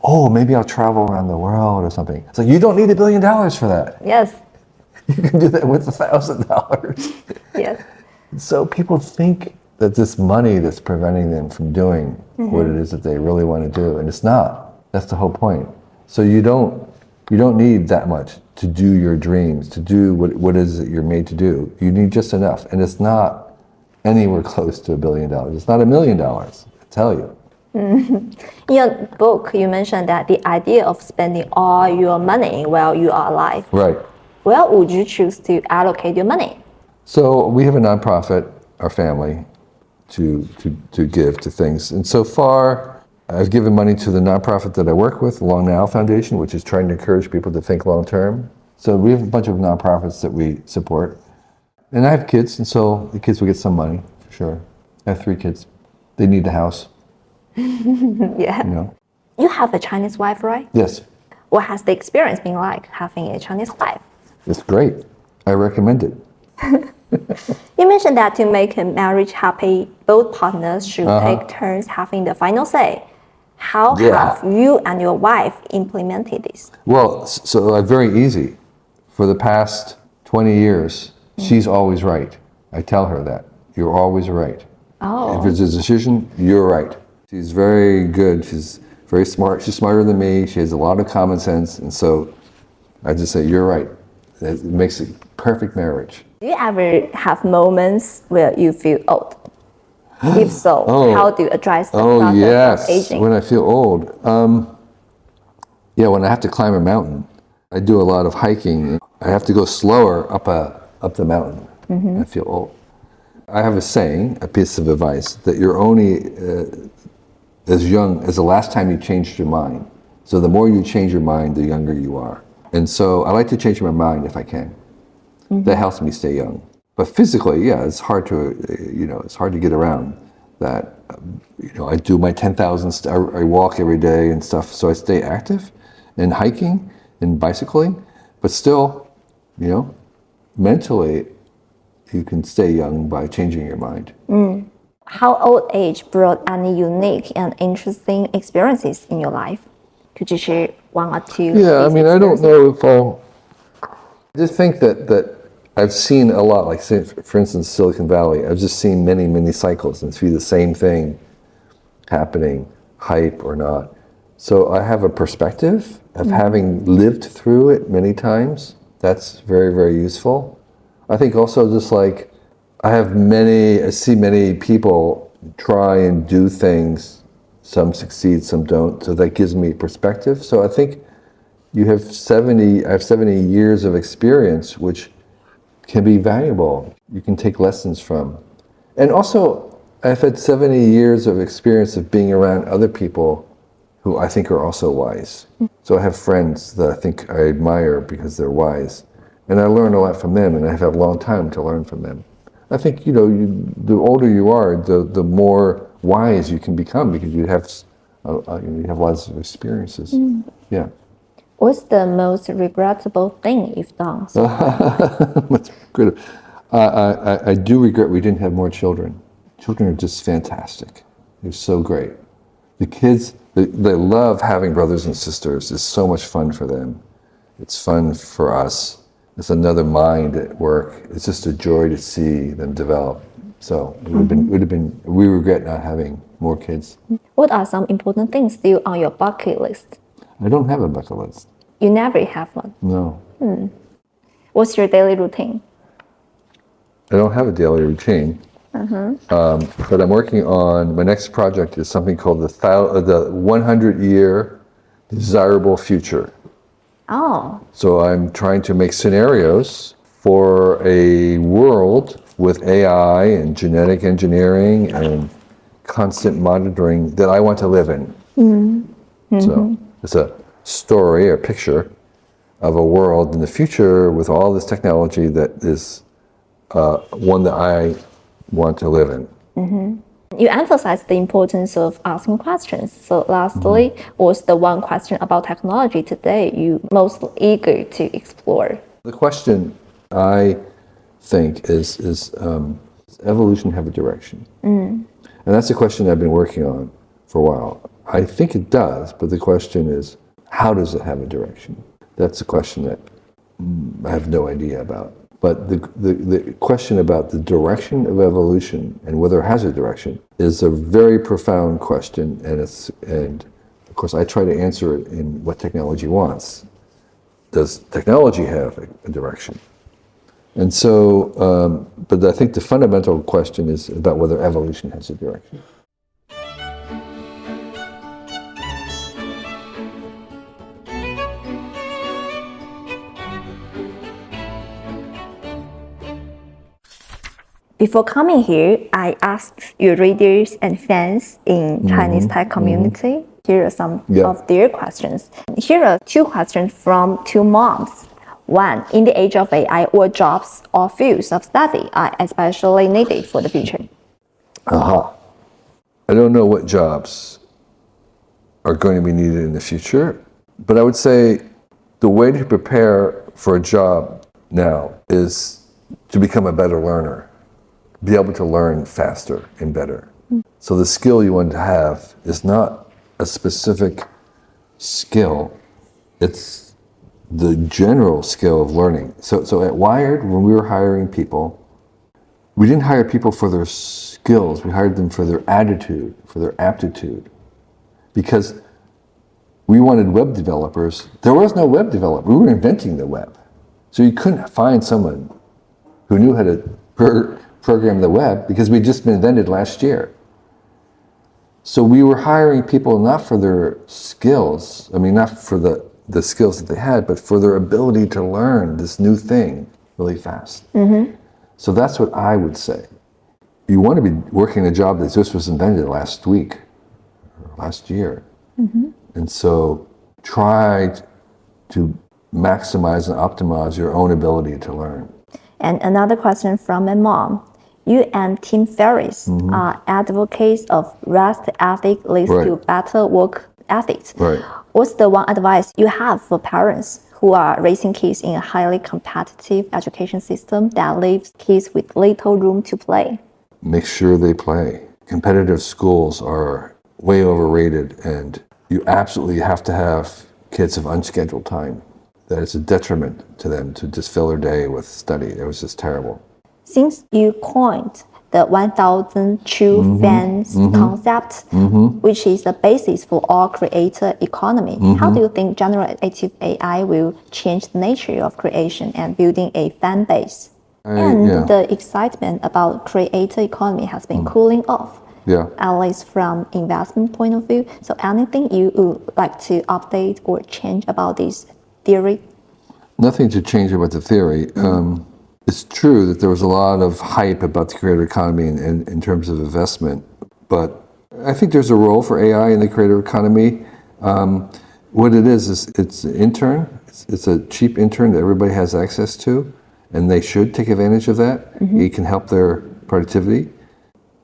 Oh, maybe I'll travel around the world or something. It's like, you don't need $1 billion for that. Yes. You can do that with $1,000. Yes. So people think that this money that's preventing them from doing what it is that they really want to do, and it's not. That's the whole point. So you don't need that much to do your dreams, to do what it is that you're made to do. You need just enough, and it's not anywhere close to $1 billion. It's not $1 million, I tell you. In your book, you mentioned that the idea of spending all your money while you are alive. Right. Where would you choose to allocate your money? So we have a nonprofit, our family, to give to things. And so far, I've given money to the nonprofit that I work with, the Long Now Foundation, which is trying to encourage people to think long term. So we have a bunch of nonprofits that we support. And I have kids, and so the kids will get some money, for sure. I have 3 kids. They need a house. Yeah. You know? You have a Chinese wife, right? Yes. What has the experience been like having a Chinese wife? It's great. I recommend it. You mentioned that to make a marriage happy, both partners should take turns having the final say. How have you and your wife implemented this? Well, so very easy. For the past 20 years, she's always right. I tell her that. You're always right. Oh. If it's a decision, you're right. She's very good. She's very smart. She's smarter than me. She has a lot of common sense. And so I just say, you're right. It makes a perfect marriage. Do you ever have moments where you feel old? If so, how do you address the process of aging? When I feel old. When I have to climb a mountain. I do a lot of hiking. I have to go slower up the mountain. I feel old. I have a saying, a piece of advice, that you're only as young as the last time you changed your mind. So the more you change your mind, the younger you are. And so I like to change my mind if I can. That helps me stay young. But physically, it's hard to, it's hard to get around that. I do my 10,000, I walk every day and stuff, so I stay active in hiking and bicycling. But still, mentally, you can stay young by changing your mind. How old age brought any unique and interesting experiences in your life? Could you share 1 or 2? Yeah, I don't know if I just think that I've seen a lot, like say, for instance, Silicon Valley. I've just seen many, many cycles and see the same thing happening, hype or not. So I have a perspective of having lived through it many times. That's very, very useful. I think also just like I see many people try and do things, some succeed, some don't, so that gives me perspective. So I think I have 70 years of experience, which can be valuable. You can take lessons from. And also, I've had 70 years of experience of being around other people who I think are also wise. So I have friends that I think I admire because they're wise. And I learn a lot from them, and I have a long time to learn from them. I think, the older you are, the more wise you can become because you have lots of experiences. Yeah. What's the most regrettable thing you've done? That's good. I do regret we didn't have more children. Children are just fantastic. They're so great. The kids, they love having brothers and sisters. It's so much fun for them. It's fun for us. It's another mind at work. It's just a joy to see them develop. So we regret not having more kids. What are some important things still on your bucket list? I don't have a bucket list. You never have one? No. What's your daily routine? I don't have a daily routine. But I'm working on, my next project is something called the 100-year desirable future. Oh. So I'm trying to make scenarios for a world with AI and genetic engineering and constant monitoring that I want to live in. So it's a story or picture of a world in the future with all this technology that is one that I want to live in. You emphasize the importance of asking questions. So lastly, what's the one question about technology today you most eager to explore? The question I think is does evolution have a direction? And that's a question I've been working on for a while. I think it does, but the question is, how does it have a direction? That's a question that I have no idea about. But the question about the direction of evolution and whether it has a direction is a very profound question, and of course I try to answer it in what technology wants. Does technology have a direction? And so, but I think the fundamental question is about whether evolution has a direction. Before coming here, I asked your readers and fans in Chinese tech community. Here are some of their questions. Here are 2 questions from 2 moms. One, in the age of AI, what jobs or fields of study are especially needed for the future? I don't know what jobs are going to be needed in the future, but I would say the way to prepare for a job now is to become a better learner, be able to learn faster and better. So the skill you want to have is not a specific skill, it's the general skill of learning. So at Wired, when we were hiring people, we didn't hire people for their skills, we hired them for their attitude, for their aptitude. Because we wanted web developers. There was no web developer. We were inventing the web. So you couldn't find someone who knew how to program the web because we'd just been invented last year. So we were hiring people not for their skills, not for the skills that they had, but for their ability to learn this new thing really fast. So that's what I would say. You want to be working a job that just was invented last week, or last year. And so try to maximize and optimize your own ability to learn. And another question from my mom. You and Tim Ferriss are advocates of rest ethic leads to better work ethics. What's the one advice you have for parents who are raising kids in a highly competitive education system that leaves kids with little room to play? Make sure they play. Competitive schools are way overrated, and you absolutely have to have kids of unscheduled time. That it's a detriment to them to just fill their day with study. It was just terrible. Since you coined the 1,000 true fans concept, which is the basis for all creator economy, how do you think generative AI will change the nature of creation and building a fan base? The excitement about creator economy has been cooling off, at least from investment point of view. So anything you would like to update or change about this theory? Nothing to change about the theory. It's true that there was a lot of hype about the creator economy in terms of investment, but I think there's a role for AI in the creator economy. What it is it's an intern. It's a cheap intern that everybody has access to, and they should take advantage of that. It can help their productivity.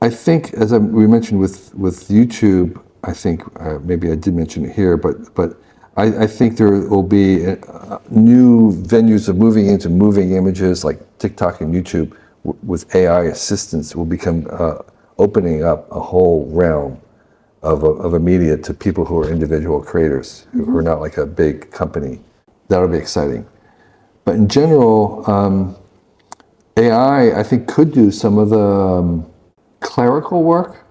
I think, as we mentioned with YouTube, I think maybe I did mention it here, but I think there will be new venues of moving into moving images like TikTok and YouTube with AI assistance will become opening up a whole realm of a media to people who are individual creators who are not like a big company. That'll be exciting. But in general, AI I think could do some of the clerical work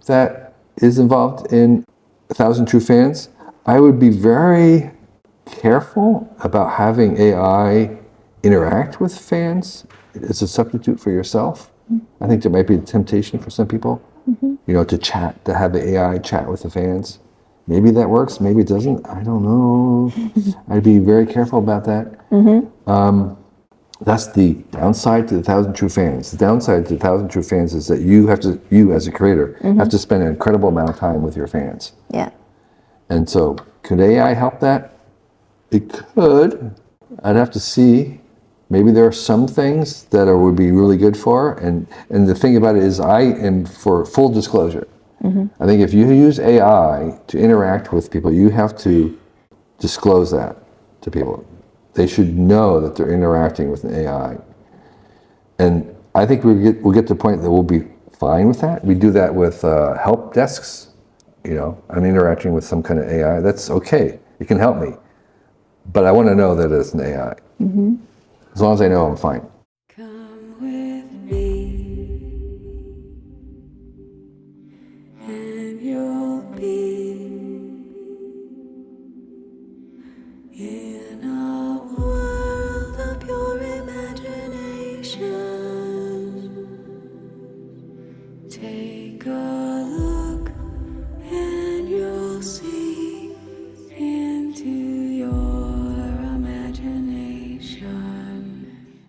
that is involved in 1,000 True Fans. I would be very careful about having AI interact with fans as a substitute for yourself. I think there might be a temptation for some people, to chat, to have the AI chat with the fans. Maybe that works, maybe it doesn't. I don't know. I'd be very careful about that. That's the downside to the 1,000 True Fans. The downside to the 1,000 True Fans is that you as a creator have to spend an incredible amount of time with your fans. And so, could AI help that? It could. I'd have to see. Maybe there are some things that would be really good for. And the thing about it is, I am for full disclosure. I think if you use AI to interact with people, you have to disclose that to people. They should know that they're interacting with an AI. And I think we'll get to the point that we'll be fine with that. We do that with help desks. I'm interacting with some kind of AI. That's okay. It can help me. But I want to know that it's an AI. As long as I know, I'm fine. Come with me, and you'll be in a world of pure imagination. Take a look and you'll see into your imagination.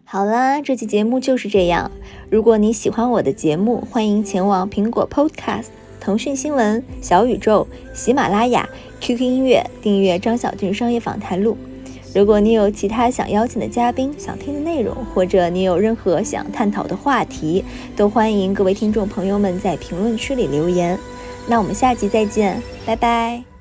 好啦，这期节目就是这样。如果你喜欢我的节目，欢迎前往苹果 Podcast、腾讯新闻、小宇宙、喜马拉雅、QQ 音乐订阅张小俊商业访谈录。如果你有其他想邀请的嘉宾、想听的内容，或者你有任何想探讨的话题，都欢迎各位听众朋友们在评论区里留言。那我们下集再见，拜拜。